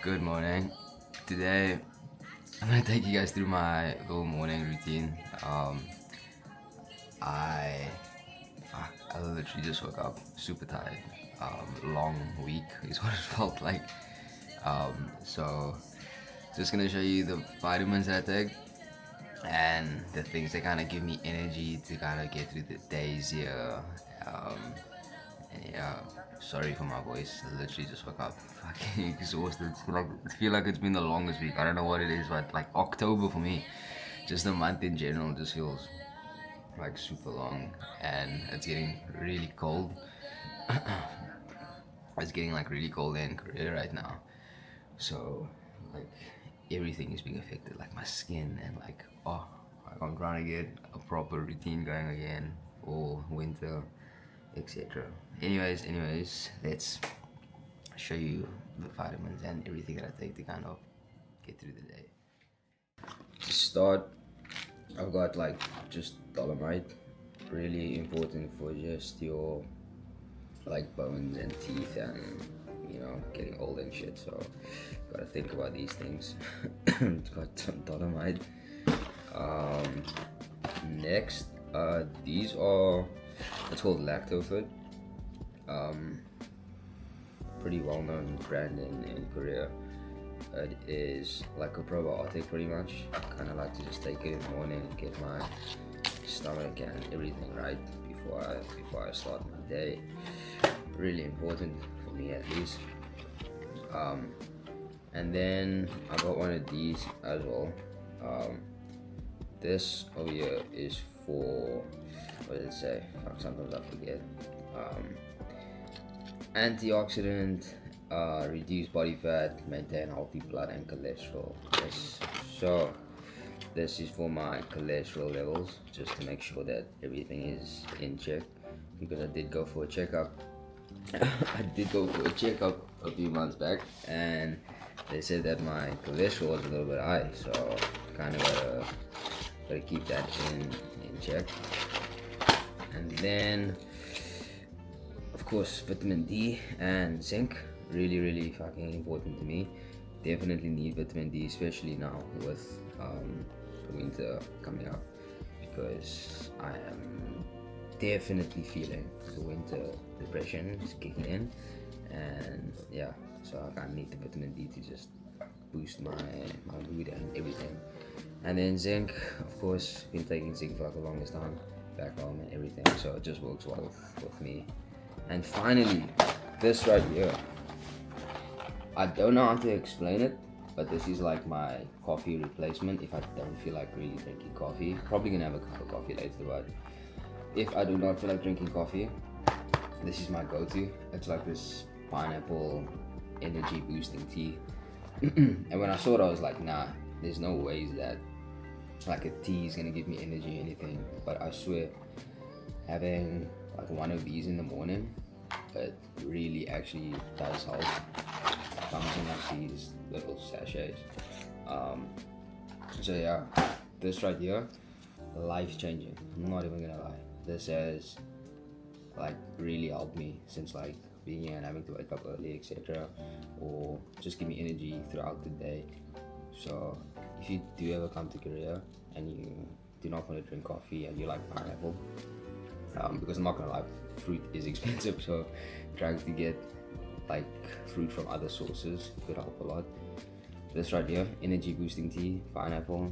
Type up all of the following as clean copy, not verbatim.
Good morning. Today, I'm gonna take you guys through my little morning routine. I, I literally just woke up super tired. Long week is what it felt like. So, just gonna show you the vitamins that I take and the things that kind of give me energy to kind of get through the days here. Um, and yeah, sorry for my voice. I literally just woke up fucking exhausted. I feel like it's been the longest week. I don't know what it is, but like October for me, just the month in general just feels like super long, and it's getting really cold. It's getting like really cold in Korea right now, so like everything is being affected, like my skin and like I'm trying to get a proper routine going again for winter, etc. Anyways, let's show you the vitamins and everything that I take to kind of get through the day. To start, I've got like just dolomite, really important for just your like bones and teeth and getting old and shit. So gotta think about these things. It's got some dolomite. Um, Next, these are it's called lactofit. Um, Pretty well known brand in Korea. It is like a probiotic pretty much. I kind of like to just take it in the morning and get my stomach and everything right before I start my day. Really important for me at least. And then I got one of these as well. This over here is for, what did it say? Fuck, sometimes I forget. Antioxidant, reduce body fat, maintain healthy blood and cholesterol. So this is for my cholesterol levels, just to make sure that everything is in check. Because I did go for a checkup. I did go for a checkup a few months back, and they said that my cholesterol was a little bit high. So kind of gotta keep that in check. And then of course vitamin D and zinc, really fucking important to me. Definitely need vitamin D, especially now with the winter coming up, because I am definitely feeling the winter depression is kicking in, and yeah, so I kind of need the vitamin D to just boost my mood and everything. And then zinc, of course, been taking zinc for like the longest time back home and everything, so it just works well with me. And finally, this right here. I don't know how to explain it, but this is like my coffee replacement if I don't feel like really drinking coffee. Probably gonna have a cup of coffee later, but if I do not feel like drinking coffee, this is my go-to. It's like this pineapple energy boosting tea. And when I saw it, I was like, nah, there's no ways that like a tea is gonna give me energy or anything. But I swear, having like one of these in the morning, it really actually does help. Comes in like these little sachets. So yeah, this right here, life changing. I'm not even gonna lie. This has like really helped me since like being here and having to wake up early, etc. Or just give me energy throughout the day. So if you do ever come to Korea and you do not want to drink coffee and you like pineapple, because I'm not gonna lie, fruit is expensive, so trying to get like fruit from other sources could help a lot. This right here, energy boosting tea, pineapple,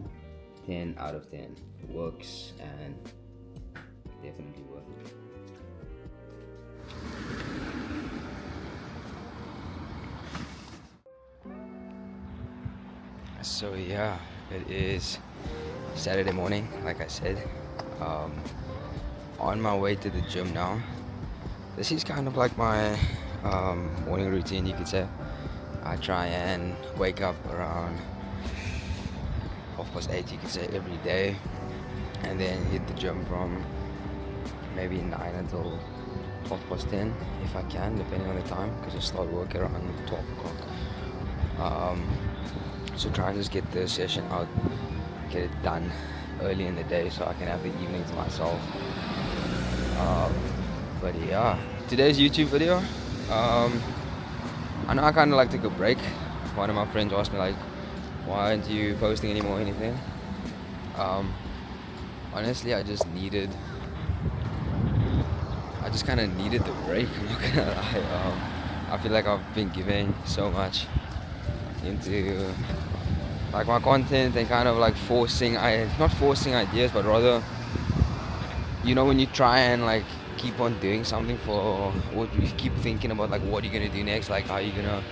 10 out of 10. Works and definitely worth it. So yeah, it is Saturday morning, like I said. On my way to the gym now. This is kind of like my morning routine, you could say. I try and wake up around 8:30, you could say, every day, and then hit the gym from maybe 9 until 10 if I can, depending on the time, because I start work around 12 o'clock. So try and just get the session out, get it done early in the day so I can have the evening to myself. But yeah, today's YouTube video, I know I kind of like took a break one of my friends asked me like, why aren't you posting anymore or anything? Honestly, I just kind of needed the break. I'm not gonna lie. I feel like I've been giving so much into like my content and kind of like not forcing ideas, but rather, when you try and like keep on doing something or you keep thinking about like what you're gonna do next, like how you're gonna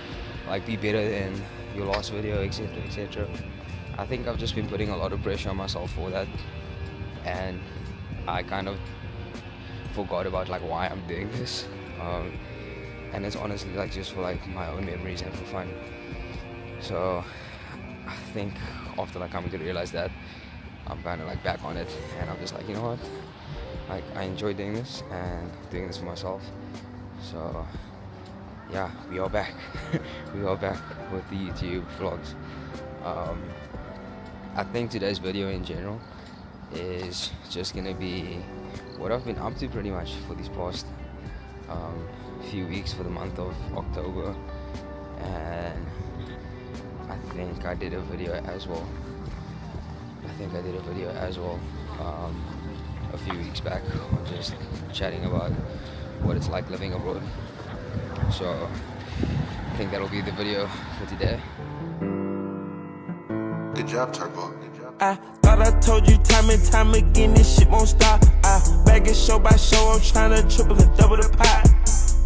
like be better than your last video, etc., etc. I think I've just been putting a lot of pressure on myself for that, and I kind of forgot about like why I'm doing this. And it's honestly like just for like my own memories and for fun. So I think after like coming to realize that, I'm kind of like back on it, and I'm just like, you know what, like I enjoy doing this and doing this for myself. So yeah, we are back. We are back with the YouTube vlogs. I think today's video in general is just gonna be what I've been up to pretty much for these past few weeks for the month of October, and I think I did a video as well. A few weeks back on just chatting about what it's like living abroad. So I think that'll be the video for today. Good job, Turbo. I thought I told you time and time again, this shit won't stop. I bag it show by show, I'm tryna triple and double the pot.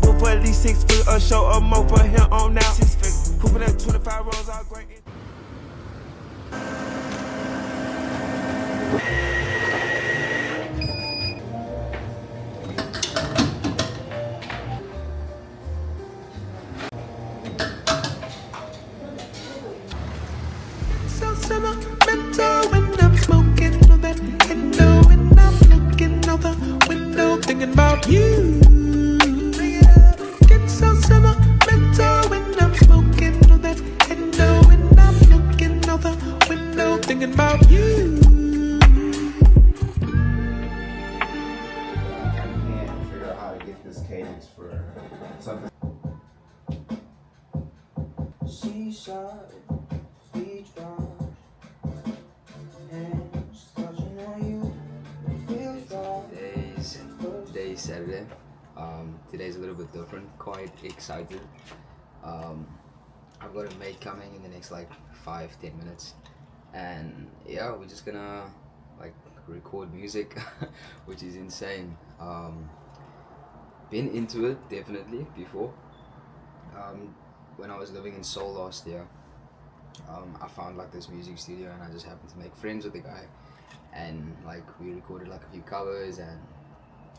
Book for at least 6 figures a show or more for him on now. 6 figures. Pooping at 25 rolls, all great. So sentimental when I'm smoking on that window, when I'm looking out the window, thinking about you. Get so sentimental when I'm smoking on that window, when I'm looking out the window, thinking about you. I can't figure out how to get this cadence for something. Seaside, beach bar, and just touching on you feels right. Today's Saturday. Today's a little bit different. Quite excited. I've got a mate coming in the next like 5-10 minutes, and yeah, we're just gonna like record music, which is insane. Been into it definitely before. When I was living in Seoul last year, I found like this music studio, and I just happened to make friends with the guy, and like we recorded like a few covers and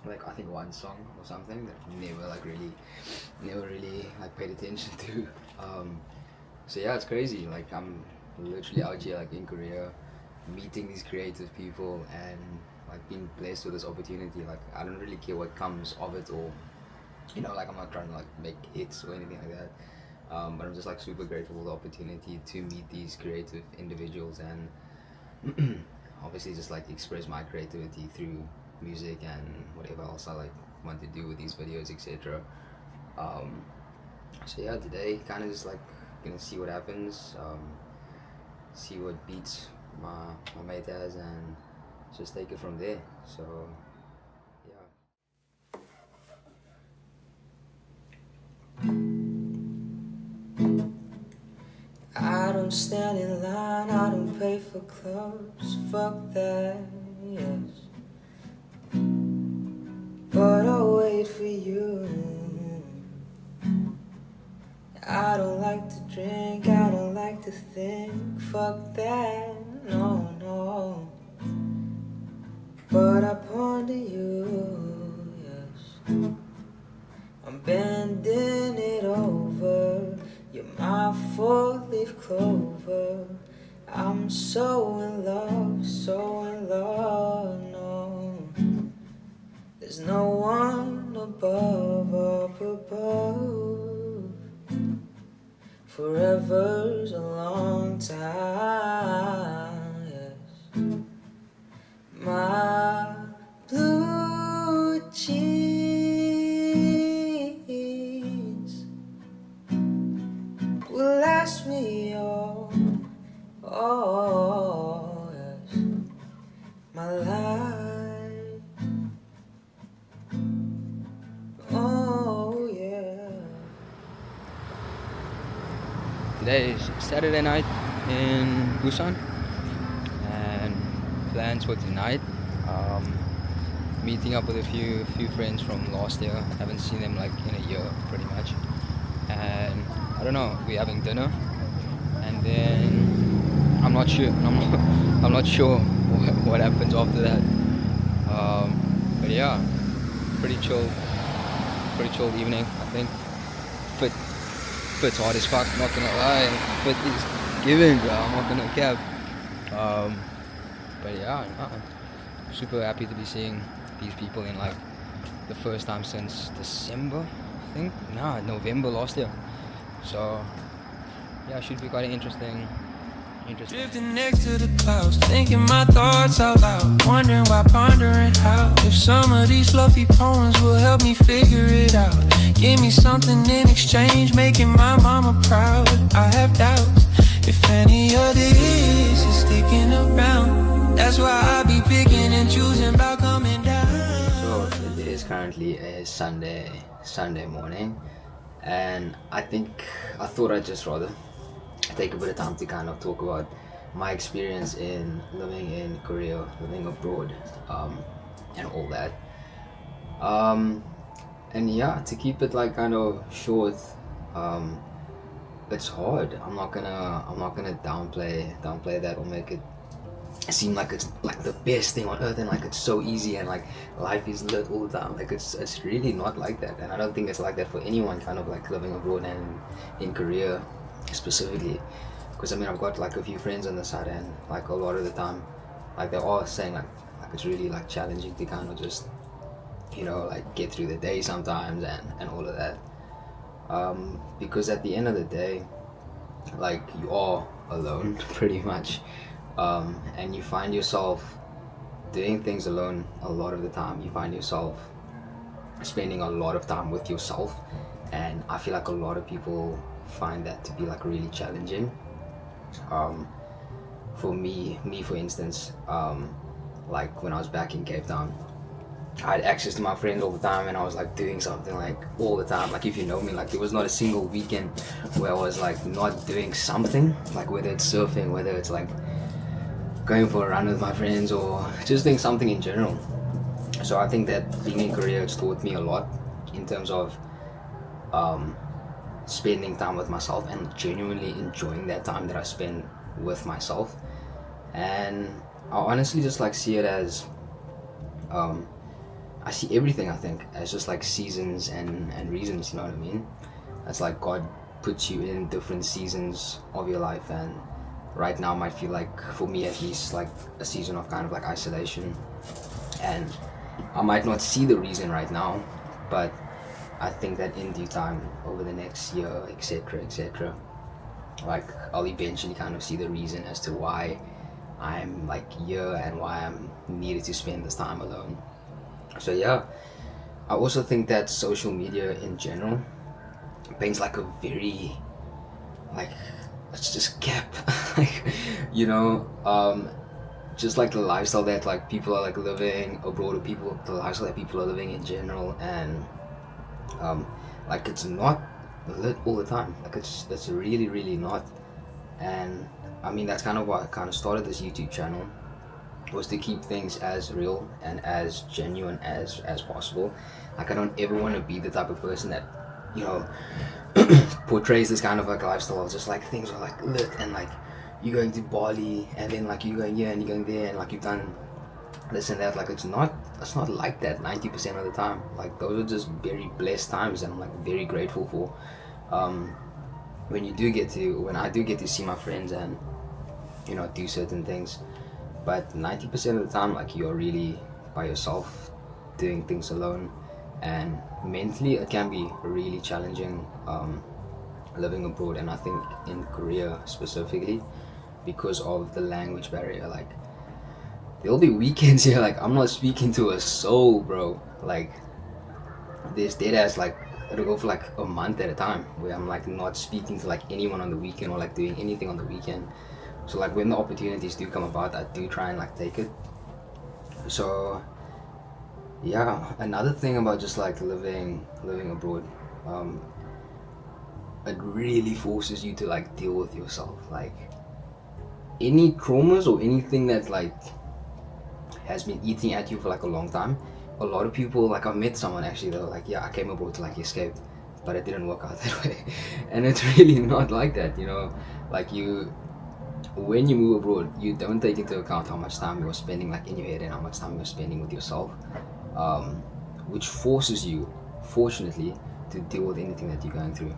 like I think one song or something that never really like paid attention to. So yeah, it's crazy. Like I'm literally out here like in Korea, meeting these creative people and like being blessed with this opportunity. Like I don't really care what comes of it, or like I'm not trying to like make hits or anything like that. But I'm just like super grateful for the opportunity to meet these creative individuals and obviously just like express my creativity through music and whatever else I like want to do with these videos, etc. So yeah, today kind of just like gonna see what happens, see what beats my mate has, and just take it from there. So yeah. I don't stand in line, I don't pay for clubs, fuck that, yes. But I'll wait for you. I don't like to drink, I don't like to think, fuck that, no, no. But I ponder you, yes. I'm bending it over, you're my four-leaf clover. I'm so in love, no. There's no one above, up above. Forever's a long time, yes. My blue jeans will last ask me, oh, yes, my life, oh, yeah. Today is Saturday night in Busan, and plans for tonight. Meeting up with a few friends from last year. Haven't seen them like in a year, pretty much. And I don't know. We're having dinner, and then I'm not sure. I'm not sure what happens after that. But yeah, pretty chill evening. I think fit's hard as fuck. Not gonna lie, fit is giving, bro. I'm not gonna cap. But yeah, super happy to be seeing these people in like the first time since December, I think. November last year. So yeah, should be quite interesting. Drifting next to the clouds, thinking my thoughts out loud, wondering why, pondering how. If some of these fluffy poems will help me figure it out. Give me something in exchange, making my mama proud. I have doubts if any of this is sticking around. That's why I be picking and choosing about coming down. So it is currently a Sunday morning, and I thought I'd just rather take a bit of time to kind of talk about my experience in living in Korea, living abroad, and all that. And yeah, to keep it like kind of short, it's hard. I'm not gonna downplay that or make it seem like it's like the best thing on earth and like it's so easy and like life is lit all the time. Like it's really not like that, and I don't think it's like that for anyone kind of like living abroad and in Korea specifically, because I mean I've got like a few friends on the side, and like a lot of the time like they're all saying like it's really like challenging to kind of just, you know, like get through the day sometimes and all of that, because at the end of the day like you are alone pretty much, and you find yourself doing things alone a lot of the time. You find yourself spending a lot of time with yourself, and I feel like a lot of people find that to be like really challenging. For me for instance, like when I was back in Cape Town, I had access to my friends all the time, and I was like doing something like all the time. Like if you know me, like there was not a single weekend where I was like not doing something, like whether it's surfing, whether it's like going for a run with my friends, or just doing something in general. So I think that being in Korea, it's taught me a lot in terms of spending time with myself and genuinely enjoying that time that I spend with myself. And I honestly just like see it as I see everything, I think, as just like seasons and reasons, you know what I mean? It's like God puts you in different seasons of your life, and right now might feel like, for me at least, like a season of kind of like isolation, and I might not see the reason right now, but I think that in due time, over the next year, etc., like I'll eventually kind of see the reason as to why I'm like here and why I'm needed to spend this time alone. So yeah, I also think that social media in general paints like a very, like, let's just cap, like, you know, just like the lifestyle that like people are like living abroad, or the lifestyle that people are living in general, and like it's not lit all the time. Like it's really not. And I mean that's kind of why I kind of started this YouTube channel, was to keep things as real and as genuine as possible. Like I don't ever want to be the type of person that, you know, portrays this kind of like lifestyle of just like things are like lit and like you're going to Bali and then like you're going here and you're going there and like you've done this and that. Like it's not like that 90% of the time. Like those are just very blessed times, and I'm like very grateful for when I do get to see my friends and, you know, do certain things. But 90% of the time, like, you're really by yourself doing things alone, and mentally it can be really challenging living abroad. And I think in Korea specifically, because of the language barrier, like there'll be weekends here like I'm not speaking to a soul, bro. Like there's dead ass like it'll go for like a month at a time where I'm like not speaking to like anyone on the weekend or like doing anything on the weekend. So like when the opportunities do come about, I do try and like take it. So yeah, another thing about just like living abroad, it really forces you to like deal with yourself. Like any traumas or anything that like has been eating at you for like a long time. A lot of people, like I've met someone actually, they were like, yeah, I came abroad to like escape, but it didn't work out that way. And it's really not like that, you know. Like when you move abroad, you don't take into account how much time you're spending like in your head and how much time you're spending with yourself, which forces you, fortunately, to deal with anything that you're going through.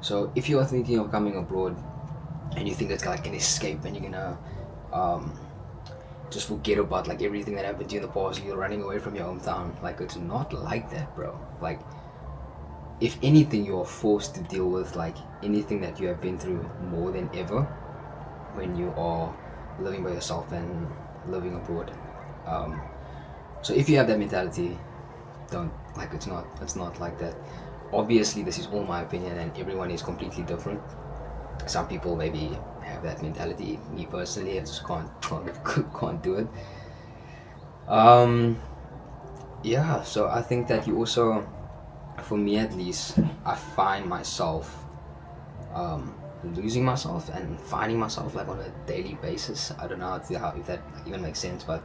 So if you are thinking of coming abroad and you think it's like an escape and you're gonna just forget about like everything that happened to you in the past, you're running away from your hometown, like it's not like that, bro. Like if anything, you are forced to deal with like anything that you have been through more than ever when you are living by yourself and living abroad. So if you have that mentality, don't, like, it's not like that. Obviously this is all my opinion and everyone is completely different. Some people maybe have that mentality. Me personally, I just can't do it. Yeah, so I think that you also, for me at least, I find myself losing myself and finding myself like on a daily basis. I don't know if that even makes sense, but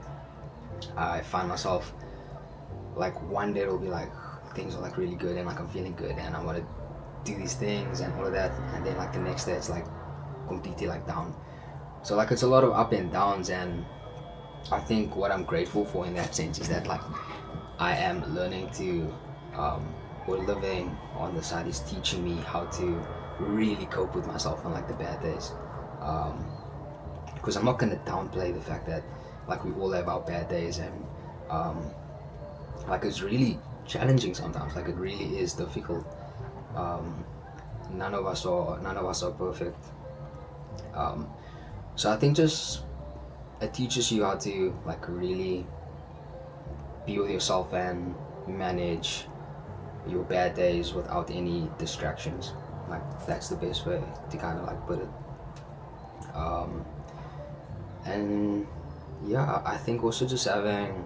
I find myself like one day it'll be like things are like really good and like I'm feeling good and I want to do these things and all of that, and then like the next day it's like completely like down. So like it's a lot of up and downs, and I think what I'm grateful for in that sense is that like I am learning to or living on the side is teaching me how to really cope with myself on like the bad days, because I'm not gonna downplay the fact that like we all have our bad days, and like it's really challenging sometimes. Like it really is difficult. None of us are perfect. So I think just it teaches you how to like really be with yourself and manage your bad days without any distractions. Like that's the best way to kind of like put it. And yeah, I think also just having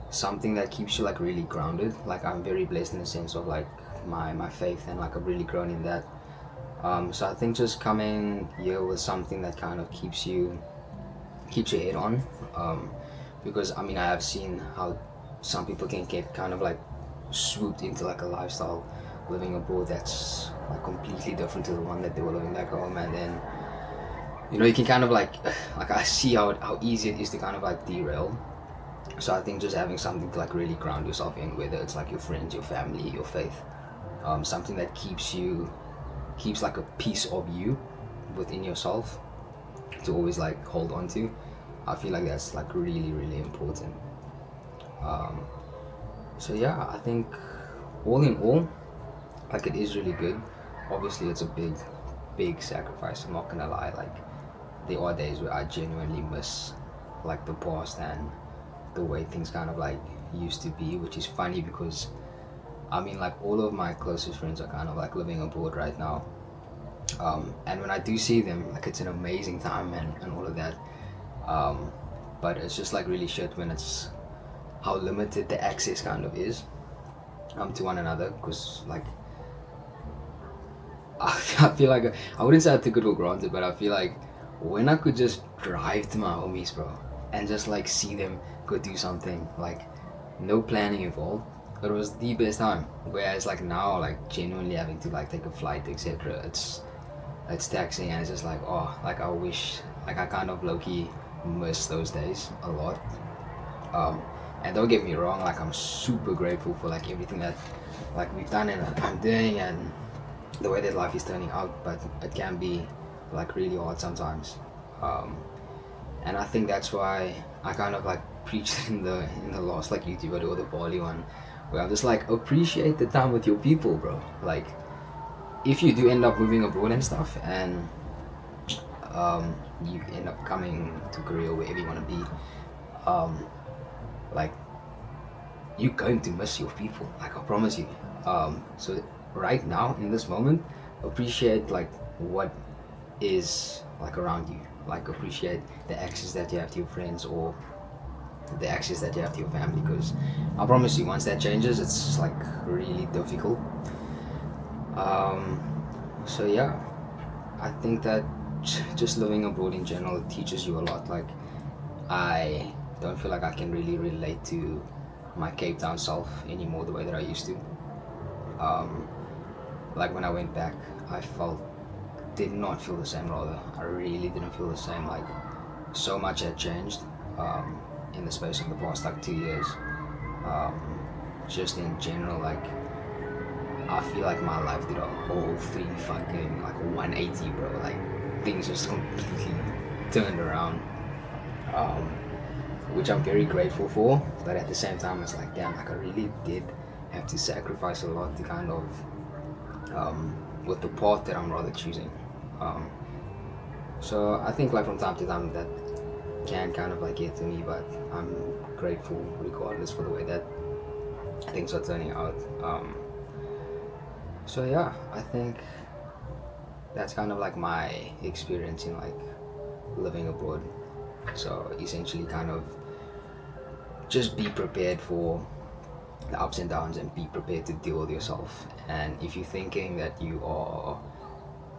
something that keeps you like really grounded. Like I'm very blessed in the sense of like my faith, and like I've really grown in that. So I think just coming here with something that kind of keeps your head on, because I mean I have seen how some people can get kind of like swooped into like a lifestyle living abroad that's like completely different to the one that they were living back home, and then you know you can kind of like I see how easy it is to kind of like derail. So I think just having something to like really ground yourself in, whether it's like your friends, your family, your faith, something that keeps like a piece of you within yourself to always like hold on to. I feel like that's like really, really important. So yeah, I think all in all, like it is really good. Obviously it's a big sacrifice, I'm not gonna lie. Like there are days where I genuinely miss like the past and the way things kind of like used to be, which is funny because I mean like all of my closest friends are kind of like living abroad right now, and when I do see them, like it's an amazing time and all of that, but it's just like really shit when it's how limited the access kind of is to one another, because like I feel like I wouldn't say I took it for granted, but I feel like when I could just drive to my homies, bro, and just like see them go do something, like no planning involved, it was the best time. Whereas like now, like genuinely having to like take a flight, etc., it's taxing, and it's just like, oh, like I wish, like I kind of low-key miss those days a lot. And don't get me wrong, like I'm super grateful for like everything that like we've done and that I'm doing and the way that life is turning out, but it can be like really hard sometimes. And I think that's why I kind of like preached in the last like YouTube video, the Bali one, where I'm just like, appreciate the time with your people, bro. Like if you do end up moving abroad and stuff, and you end up coming to Korea, wherever you want to be, like you're going to miss your people, like I promise you. So right now in this moment, appreciate like what is like around you. Like appreciate the access that you have to your friends or the access that you have to your family, because I promise you once that changes it's like really difficult. So yeah, I think that just living abroad in general, it teaches you a lot. Like I don't feel like I can really relate to my Cape Town self anymore the way that I used to. Like when I went back, I did not feel the same. Rather, I really didn't feel the same. Like so much had changed in the space of the past like 2 years. Just in general, like I feel like my life did a whole like 180, bro. Like things just completely turned around, um, which I'm very grateful for. But at the same time, it's like damn, like I really did have to sacrifice a lot to kind of with the path that I'm rather choosing. So I think like from time to time that can kind of like get to me, but I'm grateful regardless for the way that things are turning out. So yeah, I think that's kind of like my experience in like living abroad. So essentially kind of just be prepared for the ups and downs and be prepared to deal with yourself. And if you're thinking that you are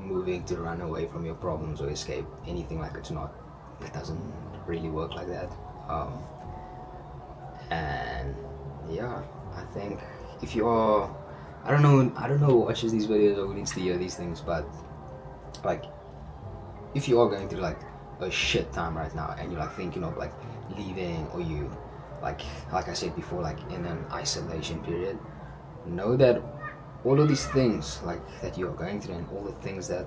moving to run away from your problems or escape anything, like it's not, it doesn't really work like that. And yeah, I think if you are, I don't know who watches these videos or who needs to hear these things, but like if you are going through like a shit time right now and you're like thinking of like leaving, or you like I said before, like in an isolation period, know that all of these things like that you are going through and all the things that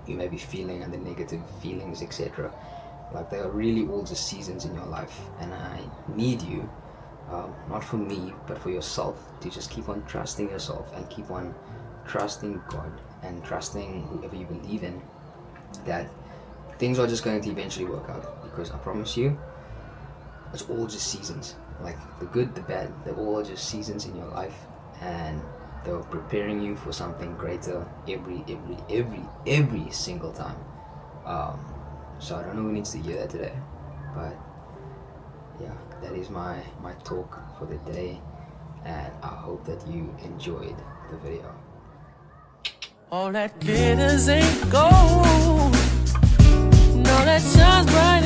you may be feeling and the negative feelings, etc., like they are really all just seasons in your life. And I need you, not for me but for yourself, to just keep on trusting yourself and keep on trusting God and trusting whoever you believe in, that things are just going to eventually work out. Because I promise you, it's all just seasons. Like the good, the bad, they're all just seasons in your life, and they're preparing you for something greater every single time. So I don't know who needs to hear that today, but yeah, that is my talk for the day, and I hope that you enjoyed the video. All that glitters ain't gold. No, that shines bright